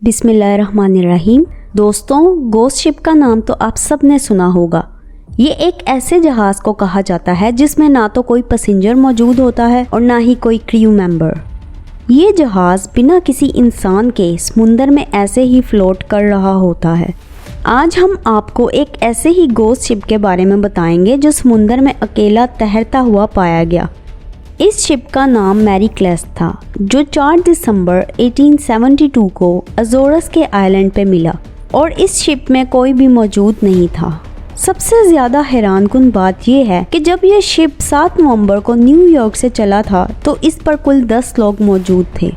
बिस्मिल्लाहिर्रहमानिर्रहीम। दोस्तों, ghost ship का नाम तो आप सब ने सुना होगा। ये एक ऐसे जहाज़ को कहा जाता है जिसमें ना तो कोई पैसेंजर मौजूद होता है और ना ही कोई क्रू मेंबर। ये जहाज़ बिना किसी इंसान के समुंदर में ऐसे ही फ्लोट कर रहा होता है। आज हम आपको एक ऐसे ही गोस्ट शिप के बारे में बताएंगे जो समुंदर में अकेला तैरता हुआ पाया गया। इस शिप का नाम मैरी क्लेस्ट था, जो 4 दिसंबर 1872 को अजोरस के आइलैंड पे मिला और इस शिप में कोई भी मौजूद नहीं था। सबसे ज़्यादा हैरानकुन बात यह है कि जब यह शिप 7 नवंबर को न्यूयॉर्क से चला था तो इस पर कुल 10 लोग मौजूद थे।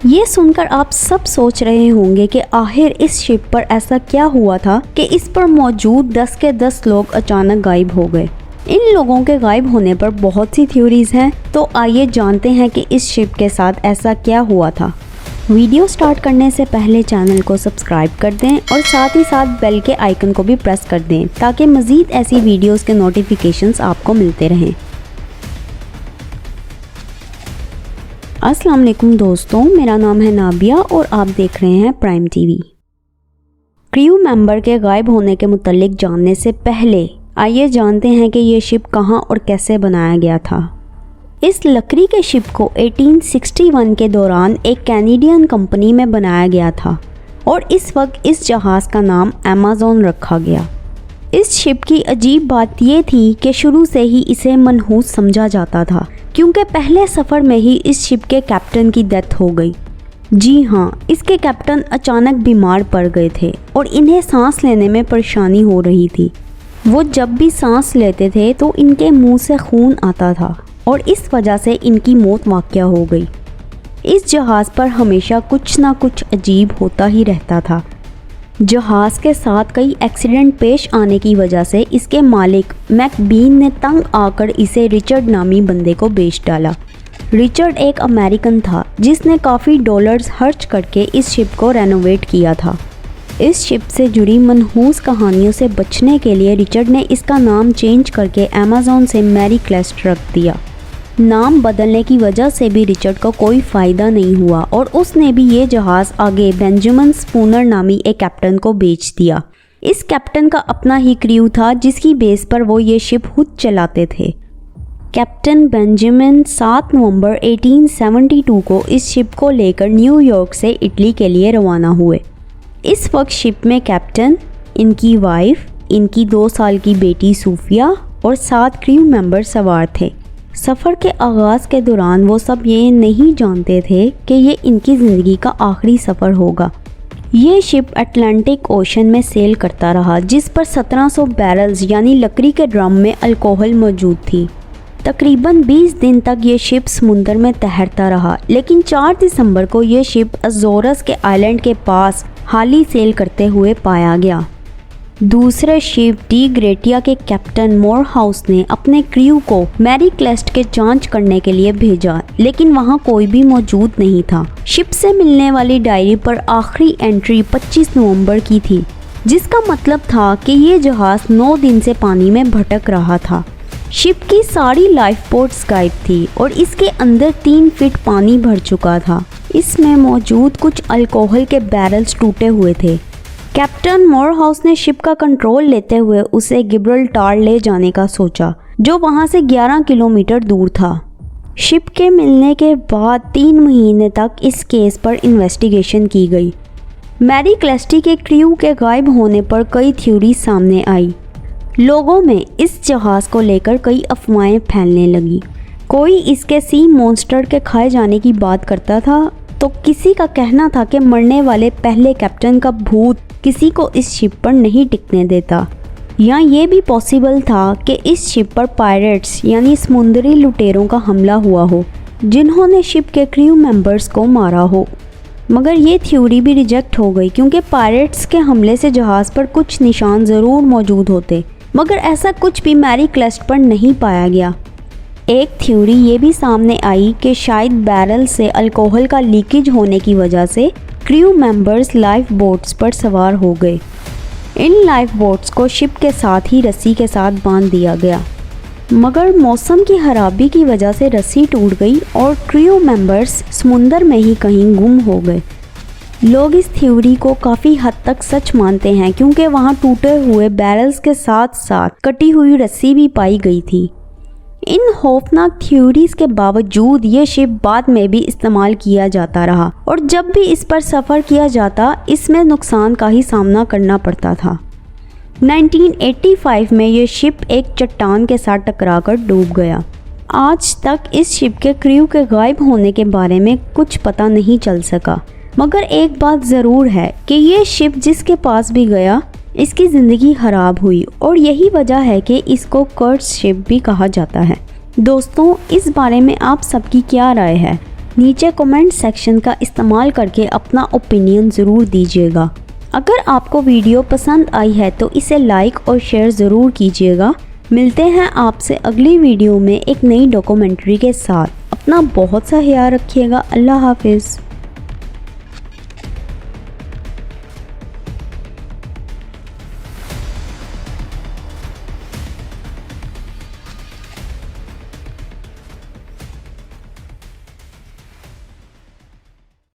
ये सुनकर आप सब सोच रहे होंगे कि आखिर इस शिप पर ऐसा क्या हुआ था कि इस पर मौजूद 10 के 10 लोग अचानक गायब हो गए। इन लोगों के गायब होने पर बहुत सी थ्योरीज हैं, तो आइए जानते हैं कि इस शिप के साथ ऐसा क्या हुआ था। वीडियो स्टार्ट करने से पहले चैनल को सब्सक्राइब कर दें और साथ ही साथ बेल के आइकन को भी प्रेस कर दें ताकि मज़ीद ऐसी वीडियोस के नोटिफिकेशंस आपको मिलते रहें। अस्सलाम वालेकुम दोस्तों, मेरा नाम है नाबिया और आप देख रहे हैं प्राइम टीवी। क्रू मेंबर के गायब होने के मुतालिक जानने से पहले आइए जानते हैं कि ये शिप कहाँ और कैसे बनाया गया था। इस लकड़ी के शिप को 1861 के दौरान एक कैनेडियन कंपनी में बनाया गया था और इस वक्त इस जहाज़ का नाम अमेज़न रखा गया। इस शिप की अजीब बात ये थी कि शुरू से ही इसे मनहूस समझा जाता था, क्योंकि पहले सफ़र में ही इस शिप के कैप्टन की डेथ हो गई। जी हाँ, इसके कैप्टन अचानक बीमार पड़ गए थे और इन्हें सांस लेने में परेशानी हो रही थी। वो जब भी सांस लेते थे तो इनके मुंह से खून आता था और इस वजह से इनकी मौत वाक़या हो गई। इस जहाज़ पर हमेशा कुछ ना कुछ अजीब होता ही रहता था। जहाज़ के साथ कई एक्सीडेंट पेश आने की वजह से इसके मालिक मैकबीन ने तंग आकर इसे रिचर्ड नामी बंदे को बेच डाला। रिचर्ड एक अमेरिकन था जिसने काफ़ी डॉलर्स खर्च करके इस शिप को रेनोवेट किया था। इस शिप से जुड़ी मनहूस कहानियों से बचने के लिए रिचर्ड ने इसका नाम चेंज करके अमेज़न से मैरी क्लेस्ट रख दिया। नाम बदलने की वजह से भी रिचर्ड को कोई फ़ायदा नहीं हुआ और उसने भी ये जहाज़ आगे बेंजामिन स्पूनर नामी एक कैप्टन को बेच दिया। इस कैप्टन का अपना ही क्रू था जिसकी बेस पर वो ये शिप खुद चलाते थे। कैप्टन बेंजामिन 7 नवंबर 1872 को इस शिप को लेकर न्यूयॉर्क से इटली के लिए रवाना हुए। इस वक्त शिप में कैप्टन, इनकी वाइफ, इनकी 2 साल की बेटी सूफिया और 7 क्रू मेंबर सवार थे। सफ़र के आगाज़ के दौरान वो सब ये नहीं जानते थे कि ये इनकी ज़िंदगी का आखिरी सफ़र होगा। ये शिप अटलांटिक ओशन में सेल करता रहा, जिस पर 1700 बैरल्स यानी लकड़ी के ड्रम में अल्कोहल मौजूद थी। तकरीबन 20 दिन तक ये शिप समुंदर में तैरता रहा, लेकिन 4 दिसंबर को ये शिप अजोरस के आइलैंड के पास हाली सेल करते हुए पाया गया। दूसरे शिप डी ग्रेटिया के कैप्टन मोरहाउस ने अपने क्रू को मैरी क्लेस्ट के जांच करने के लिए भेजा, लेकिन वहां कोई भी मौजूद नहीं था। शिप से मिलने वाली डायरी पर आखिरी एंट्री 25 नवंबर की थी, जिसका मतलब था कि ये जहाज़ 9 दिन से पानी में भटक रहा था। शिप की सारी लाइफ बोट्स गायब थी और इसके अंदर 3 फीट पानी भर चुका था। इसमें मौजूद कुछ अल्कोहल के बैरल्स टूटे हुए थे। कैप्टन मोरहाउस ने शिप का कंट्रोल लेते हुए उसे गिब्रल्टार ले जाने का सोचा, जो वहां से 11 किलोमीटर दूर था। शिप के मिलने के बाद 3 महीने तक इस केस पर इन्वेस्टिगेशन की गई। मैरी क्लेस्टी के क्रू के गायब होने पर कई थ्योरी सामने आई। लोगों में इस जहाज़ को लेकर कई अफवाहें फैलने लगी। कोई इसके सी मॉन्स्टर के खाए जाने की बात करता था, तो किसी का कहना था कि मरने वाले पहले कैप्टन का भूत किसी को इस शिप पर नहीं टिकने देता। या ये भी पॉसिबल था कि इस शिप पर पायरेट्स यानी समुद्री लुटेरों का हमला हुआ हो, जिन्होंने शिप के क्रू मेंबर्स को मारा हो। मगर ये थ्योरी भी रिजेक्ट हो गई, क्योंकि पायरेट्स के हमले से जहाज़ पर कुछ निशान ज़रूर मौजूद होते, मगर ऐसा कुछ भी मैरी क्लेस्ट पर नहीं पाया गया। एक थ्योरी ये भी सामने आई कि शायद बैरल से अल्कोहल का लीकेज होने की वजह से क्रू मेंबर्स लाइफ बोट्स पर सवार हो गए। इन लाइफ बोट्स को शिप के साथ ही रस्सी के साथ बांध दिया गया, मगर मौसम की खराबी की वजह से रस्सी टूट गई और क्रू मेंबर्स समुंदर में ही कहीं गुम हो गए। लोग इस थ्योरी को काफ़ी हद तक सच मानते हैं क्योंकि वहाँ टूटे हुए बैरल्स के साथ साथ कटी हुई रस्सी भी पाई गई थी। इन खौफनाक थ्योरीज के बावजूद ये शिप बाद में भी इस्तेमाल किया जाता रहा और जब भी इस पर सफ़र किया जाता इसमें नुकसान का ही सामना करना पड़ता था। 1985 में ये शिप एक चट्टान के साथ टकराकर डूब गया। आज तक इस शिप के क्रू के गायब होने के बारे में कुछ पता नहीं चल सका, मगर एक बात ज़रूर है कि ये शिप जिसके पास भी गया इसकी ज़िंदगी ख़राब हुई और यही वजह है कि इसको कर्स शिप भी कहा जाता है। दोस्तों, इस बारे में आप सबकी क्या राय है? नीचे कमेंट सेक्शन का इस्तेमाल करके अपना ओपिनियन ज़रूर दीजिएगा। अगर आपको वीडियो पसंद आई है तो इसे लाइक और शेयर ज़रूर कीजिएगा। मिलते हैं आपसे अगली वीडियो में एक नई डॉक्यूमेंट्री के साथ। अपना बहुत सा ख्याल रखिएगा। अल्लाह हाफिज़।